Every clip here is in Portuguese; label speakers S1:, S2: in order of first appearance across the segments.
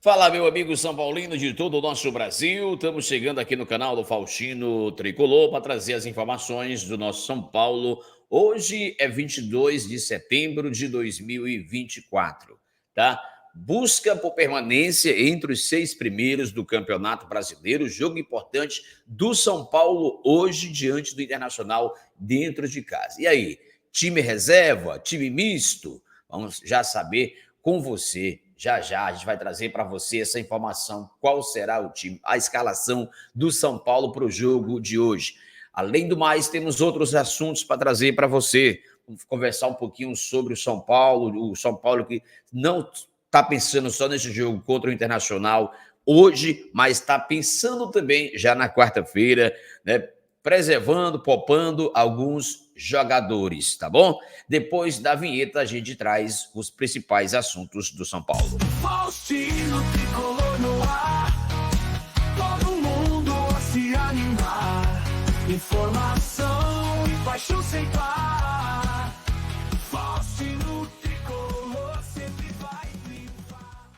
S1: Fala, meu amigo São Paulino de todo o nosso Brasil. Estamos chegando aqui no canal do Faustino Tricolor para trazer as informações do nosso São Paulo. Hoje é 22 de setembro de 2024, tá? Busca por permanência entre os 6 primeiros do Campeonato Brasileiro. Jogo importante do São Paulo hoje diante do Internacional dentro de casa. E aí, time reserva, time misto? Vamos já saber com você. Já a gente vai trazer para você essa informação, qual será o time, a escalação do São Paulo para o jogo de hoje. Além do mais, temos outros assuntos para trazer para você. Vamos conversar um pouquinho sobre o São Paulo que não está pensando só nesse jogo contra o Internacional hoje, mas está pensando também já na quarta-feira, né? Preservando, poupando alguns jogadores, tá bom? Depois da vinheta, a gente traz os principais assuntos do São Paulo.
S2: Faustino Tricolor no ar, todo mundo a se animar. Informação e paixão sem par. Faustino Tricolor sempre vai triunfar.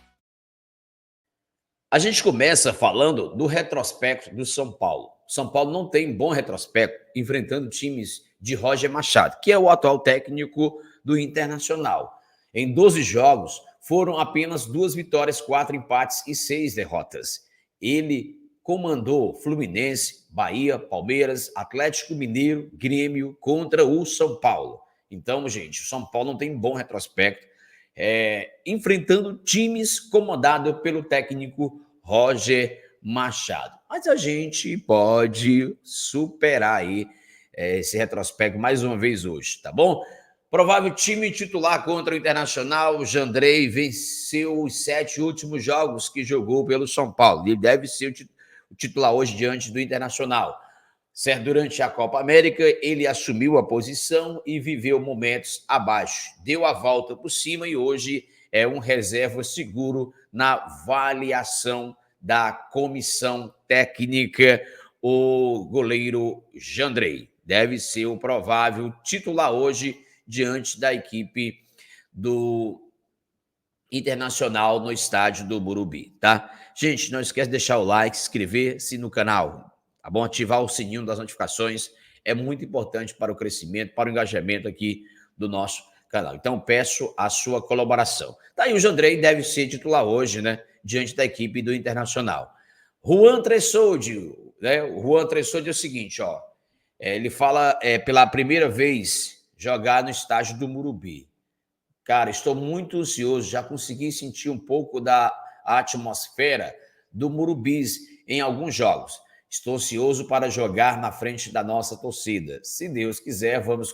S1: A gente começa falando do retrospecto do São Paulo. São Paulo não tem bom retrospecto enfrentando times de Roger Machado, que é o atual técnico do Internacional. Em 12 jogos, foram apenas 2 vitórias, 4 empates e 6 derrotas. Ele comandou Fluminense, Bahia, Palmeiras, Atlético Mineiro, Grêmio contra o São Paulo. Então, gente, o São Paulo não tem bom retrospecto, enfrentando times comandados pelo técnico Roger Machado. Mas a gente pode superar aí esse retrospecto mais uma vez hoje, tá bom? Provável time titular contra o Internacional, Jandrei venceu os 7 últimos jogos que jogou pelo São Paulo. Ele deve ser o titular hoje diante do Internacional. Certo? Durante a Copa América, ele assumiu a posição e viveu momentos abaixo. Deu a volta por cima e hoje é um reserva seguro na avaliação da comissão técnica. O goleiro Jandrei deve ser o provável titular hoje diante da equipe do Internacional no estádio do Morumbi, tá? Gente, não esquece de deixar o like, se inscrever-se no canal, tá bom? Ativar o sininho das notificações é muito importante para o crescimento, para o engajamento aqui do nosso canal. Então, peço a sua colaboração. Tá aí, o Jandrei deve ser titular hoje, né? Diante da equipe do Internacional. Juan Tressoldi, né? O Juan Tressoldi é o seguinte, ó. Ele fala pela primeira vez jogar no estádio do Morumbi. Cara, estou muito ansioso, já consegui sentir um pouco da atmosfera do Murumbis em alguns jogos. Estou ansioso para jogar na frente da nossa torcida. Se Deus quiser, vamos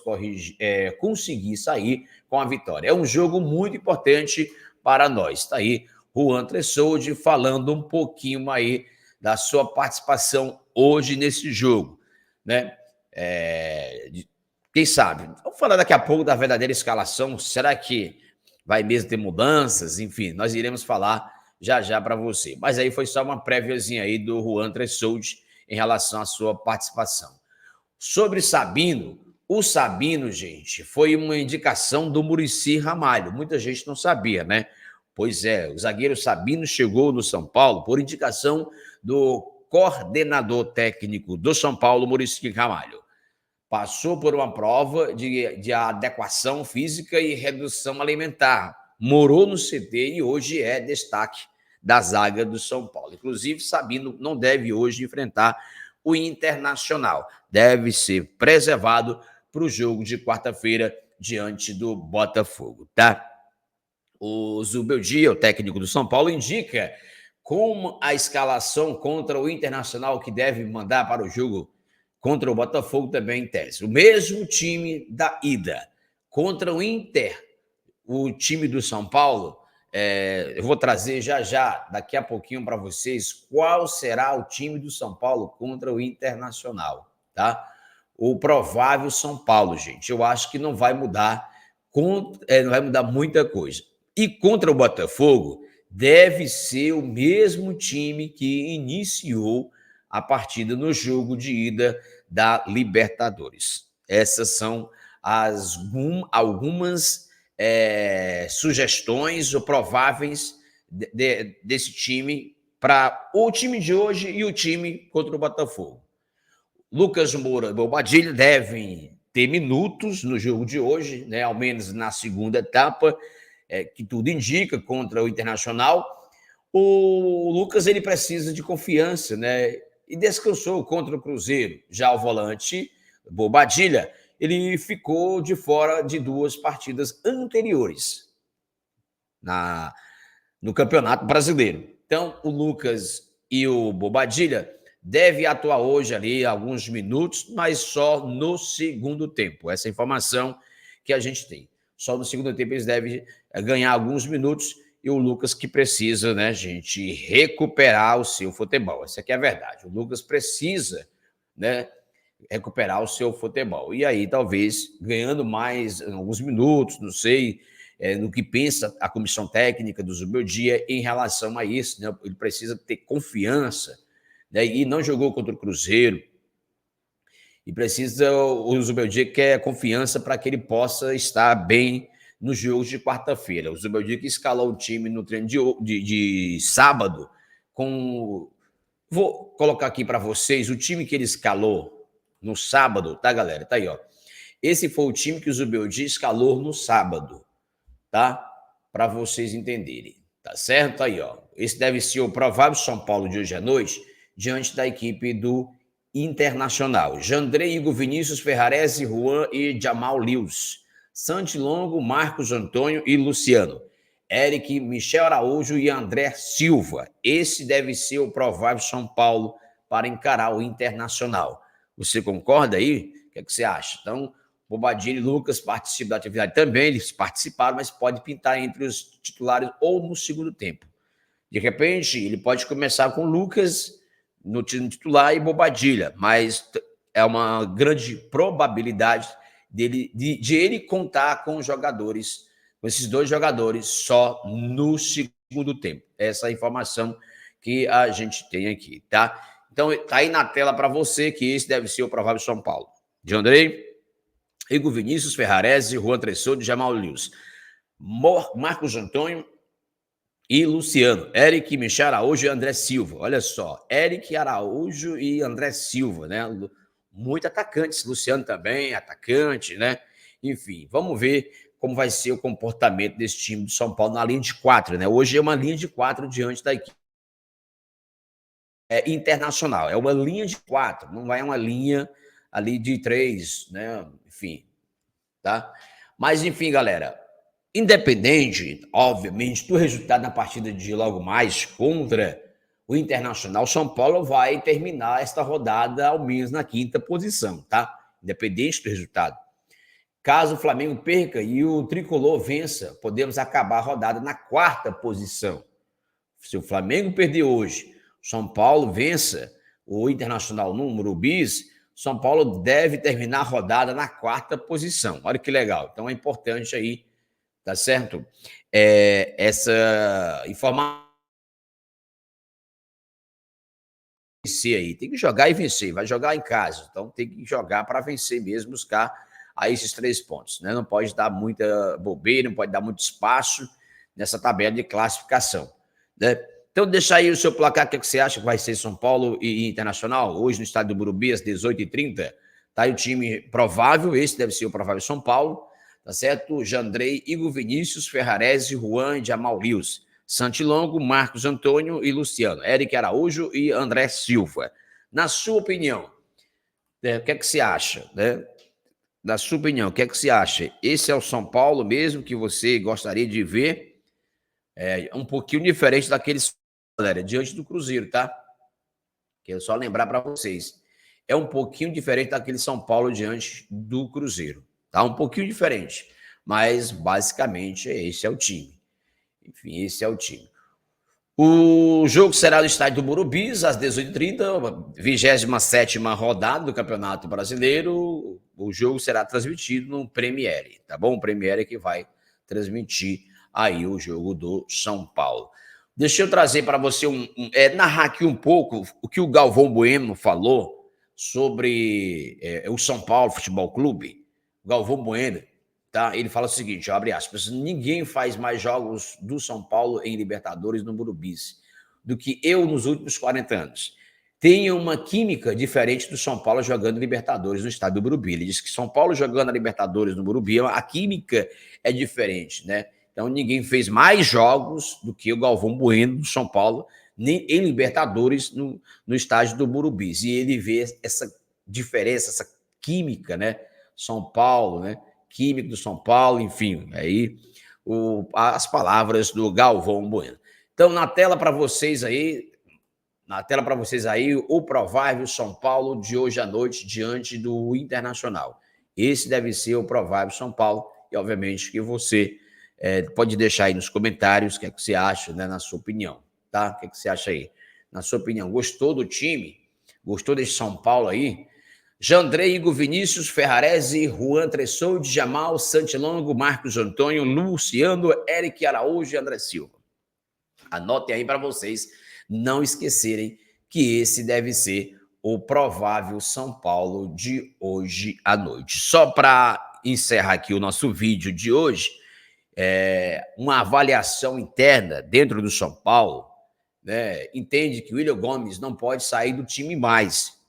S1: conseguir sair com a vitória. É um jogo muito importante para nós. Está aí Juan Tressoldi falando um pouquinho aí da sua participação hoje nesse jogo, né? Quem sabe? Vamos falar daqui a pouco da verdadeira escalação. Será que vai mesmo ter mudanças? Enfim, nós iremos falar já para você. Mas aí foi só uma préviazinha aí do Juan Tressoldi em relação à sua participação. Sobre Sabino, o Sabino, gente, foi uma indicação do Muricy Ramalho. Muita gente não sabia, né? Pois é, o zagueiro Sabino chegou no São Paulo por indicação do coordenador técnico do São Paulo, Muricy Ramalho. Passou por uma prova de adequação física e redução alimentar. Morou no CT e hoje é destaque da zaga do São Paulo. Inclusive, Sabino não deve hoje enfrentar o Internacional. Deve ser preservado para o jogo de quarta-feira diante do Botafogo, tá? O Zubeldia, o técnico do São Paulo, indica como a escalação contra o Internacional que deve mandar para o jogo contra o Botafogo também em tese. O mesmo time da ida contra o Inter, o time do São Paulo, eu vou trazer já, daqui a pouquinho para vocês, qual será o time do São Paulo contra o Internacional, tá? O provável São Paulo, gente, eu acho que não vai mudar, não vai mudar muita coisa. E contra o Botafogo, deve ser o mesmo time que iniciou a partida no jogo de ida da Libertadores. Essas são algumas sugestões ou prováveis desse time para o time de hoje e o time contra o Botafogo. Lucas Moura e Bobadilha devem ter minutos no jogo de hoje, né, ao menos na segunda etapa, que tudo indica, contra o Internacional. O Lucas ele precisa de confiança, né, e descansou contra o Cruzeiro. Já o volante, Bobadilha, ele ficou de fora de 2 partidas anteriores no Campeonato Brasileiro. Então, o Lucas e o Bobadilha devem atuar hoje ali alguns minutos, mas só no segundo tempo. Essa informação que a gente tem. Só no segundo tempo eles devem ganhar alguns minutos e o Lucas que precisa, né, gente, recuperar o seu futebol. Essa aqui é a verdade. O Lucas precisa, né, recuperar o seu futebol. E aí, talvez, ganhando mais alguns minutos, não sei, no que pensa a comissão técnica do Zubeldia em relação a isso, né? Ele precisa ter confiança, né? E não jogou contra o Cruzeiro. E precisa, o Zubeldia quer confiança para que ele possa estar bem nos jogos de quarta-feira. O Zubeldia que escalou o time no treino de sábado com... Vou colocar aqui para vocês o time que ele escalou no sábado, tá, galera? Tá aí, ó. Esse foi o time que o Zubeldia escalou no sábado, tá? Para vocês entenderem, tá certo? Tá aí, ó. Esse deve ser o provável São Paulo de hoje à noite, diante da equipe do Internacional. Jandrei, Igor Vinícius, Ferrarese, Juan e Jamal Lewis. Santi Longo, Marcos Antônio e Luciano. Eric, Michel Araújo e André Silva. Esse deve ser o provável São Paulo para encarar o Internacional. Você concorda aí? O que é que você acha? Então, Bobadilha e Lucas participam da atividade também, eles participaram, mas pode pintar entre os titulares ou no segundo tempo. De repente, ele pode começar com Lucas no time titular e Bobadilha, mas é uma grande probabilidade de ele contar com jogadores, com esses 2 jogadores só no segundo tempo. Essa é a informação que a gente tem aqui, tá? Então, tá aí na tela para você que esse deve ser o provável São Paulo. De Andrei, Igor Vinícius, Ferrarese, Juan Tressode, Jamal Lewis, Marcos Antônio e Luciano, Eric, Michel Araújo e André Silva. Olha só, Eric Araújo e André Silva, né? Muito atacantes, Luciano também, atacante, né? Enfim, vamos ver como vai ser o comportamento desse time de São Paulo na linha de 4, né? Hoje é uma linha de 4 diante da equipe Internacional, é uma linha de 4, não vai uma linha ali de 3, né? Enfim, tá? Mas, enfim, galera, independente, obviamente, do resultado na partida de logo mais contra o Internacional, São Paulo vai terminar esta rodada ao menos na 5ª posição, tá? Independente do resultado. Caso o Flamengo perca e o Tricolor vença, podemos acabar a rodada na 4ª posição. Se o Flamengo perder hoje, São Paulo vença o Internacional no Morumbi, São Paulo deve terminar a rodada na 4ª posição. Olha que legal. Então é importante aí, tá certo? Essa informação aí. Tem que jogar e vencer. Vai jogar em casa. Então tem que jogar para vencer mesmo, buscar aí esses 3 pontos, né? Não pode dar muita bobeira, não pode dar muito espaço nessa tabela de classificação, né? Então, deixa aí o seu placar, o que você acha que vai ser São Paulo e Internacional, hoje no estádio do Morumbi, às 18h30. Tá aí o time provável, esse deve ser o provável São Paulo, tá certo? Jandrei, Igor Vinícius, Ferrarese, Juan e Jamal Lewis. Santi Longo, Marcos Antônio e Luciano. Eric Araújo e André Silva. Na sua opinião, o que é que você acha, né? Na sua opinião, o que é que você acha? Esse é o São Paulo mesmo que você gostaria de ver? Um pouquinho diferente daqueles, galera, diante do Cruzeiro, tá? Quero só lembrar para vocês. É um pouquinho diferente daquele São Paulo diante do Cruzeiro, tá? Um pouquinho diferente, mas basicamente esse é o time. Enfim, esse é o time. O jogo será no estádio do Morumbi, às 18h30, 27ª rodada do Campeonato Brasileiro. O jogo será transmitido no Premiere, tá bom? O Premiere que vai transmitir aí o jogo do São Paulo. Deixa eu trazer para você, narrar aqui um pouco o que o Galvão Bueno falou sobre o São Paulo Futebol Clube. O Galvão Bueno tá? Ele fala o seguinte, abre aspas, ninguém faz mais jogos do São Paulo em Libertadores no Morumbi do que eu nos últimos 40 anos. Tem uma química diferente do São Paulo jogando Libertadores no estádio do Morumbi. Ele diz que São Paulo jogando a Libertadores no Morumbi, a química é diferente, né? Então, ninguém fez mais jogos do que o Galvão Bueno do São Paulo em Libertadores no estádio do Morumbi. E ele vê essa diferença, essa química, né? São Paulo, né? Química do São Paulo, enfim, aí as palavras do Galvão Bueno. Então, na tela para vocês aí, o provável São Paulo de hoje à noite diante do Internacional. Esse deve ser o provável São Paulo e, obviamente, que você pode deixar aí nos comentários o que é que você acha, né, na sua opinião, tá? O que é que você acha aí? Na sua opinião, gostou do time? Gostou desse São Paulo aí? Jandrei, Igor Vinícius, Ferrarese, Juan Tressoldi, Jamal, Santilongo, Marcos Antônio, Luciano, Eric Araújo e André Silva. Anotem aí para vocês não esquecerem que esse deve ser o provável São Paulo de hoje à noite. Só para encerrar aqui o nosso vídeo de hoje, uma avaliação interna dentro do São Paulo, né, entende que o William Gomes não pode sair do time mais.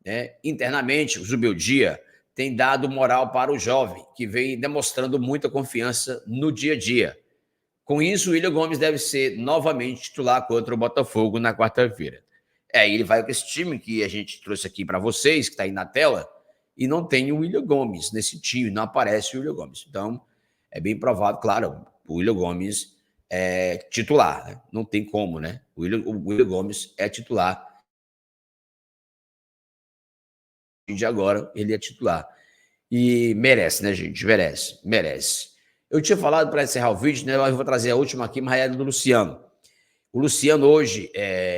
S1: Né? Internamente, o Zubeldia tem dado moral para o jovem, que vem demonstrando muita confiança no dia a dia. Com isso, o William Gomes deve ser novamente titular contra o Botafogo na quarta-feira. Ele vai com esse time que a gente trouxe aqui para vocês, que está aí na tela, e não tem o William Gomes nesse time, não aparece o William Gomes. Então, é bem provável, claro, o William Gomes é titular, né? Não tem como, né? O William Gomes é titular. De agora, ele é titular. E merece, né, gente? Merece. Eu tinha falado para encerrar o vídeo, né? Eu vou trazer a última aqui, mas é do Luciano. O Luciano hoje,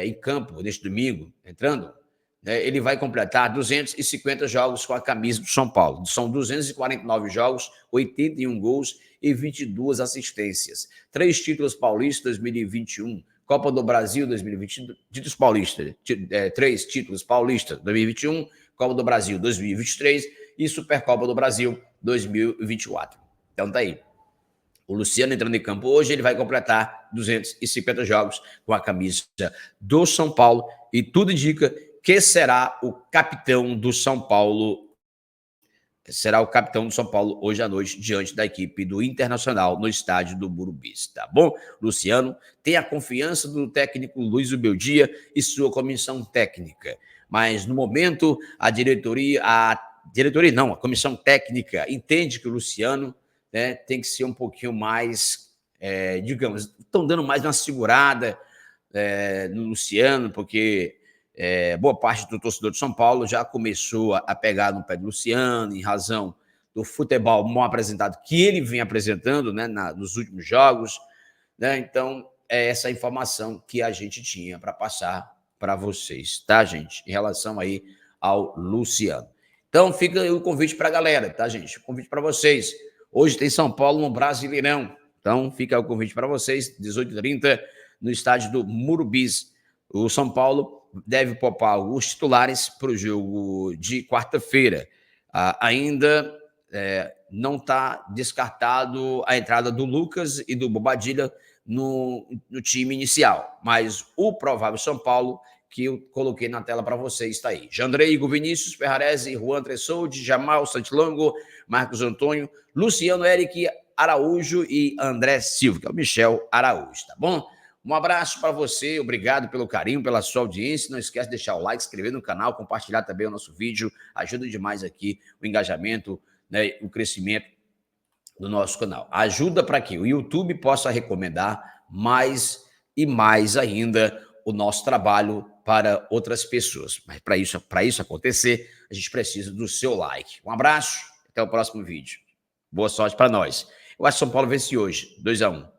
S1: em campo, neste domingo, entrando, né, ele vai completar 250 jogos com a camisa do São Paulo. São 249 jogos, 81 gols e 22 assistências. 3 títulos paulistas 2021, Copa do Brasil 2020, títulos paulistas, 3 títulos paulistas 2021, Copa do Brasil 2023 e Supercopa do Brasil 2024. Então tá aí. O Luciano entrando em campo hoje, ele vai completar 250 jogos com a camisa do São Paulo e tudo indica que será o capitão do São Paulo. Será o capitão do São Paulo hoje à noite diante da equipe do Internacional no estádio do Morumbi, tá bom? Luciano tem a confiança do técnico Luiz Zubeldia e sua comissão técnica. Mas no momento a comissão técnica entende que o Luciano, né, tem que ser um pouquinho mais, digamos, estão dando mais uma segurada no Luciano, porque boa parte do torcedor de São Paulo já começou a pegar no pé do Luciano em razão do futebol mal apresentado que ele vem apresentando, né, nos últimos jogos, né? Então, é essa informação que a gente tinha para passar para vocês, tá, gente? Em relação aí ao Luciano. Então, fica o convite para a galera, tá, gente? O convite para vocês. Hoje tem São Paulo no Brasileirão. Então, fica o convite para vocês, 18h30, no estádio do Morumbi. O São Paulo deve poupar alguns titulares para o jogo de quarta-feira. Ainda não está descartado a entrada do Lucas e do Bobadilla no time inicial, mas o provável São Paulo que eu coloquei na tela para vocês está aí. Jandrei, Igor Vinícius, Ferrarese, Juan Tressoldi, Jamal, Santilongo, Marcos Antônio, Luciano, Eric Araújo e André Silva, que é o Michel Araújo, tá bom? Um abraço para você, obrigado pelo carinho, pela sua audiência. Não esquece de deixar o like, inscrever no canal, compartilhar também o nosso vídeo. Ajuda demais aqui o engajamento, né, o crescimento do nosso canal. Ajuda para que o YouTube possa recomendar mais e mais ainda o nosso trabalho para outras pessoas. Mas para isso acontecer, a gente precisa do seu like. Um abraço, até o próximo vídeo. Boa sorte para nós. Eu acho que São Paulo vence hoje, 2-1.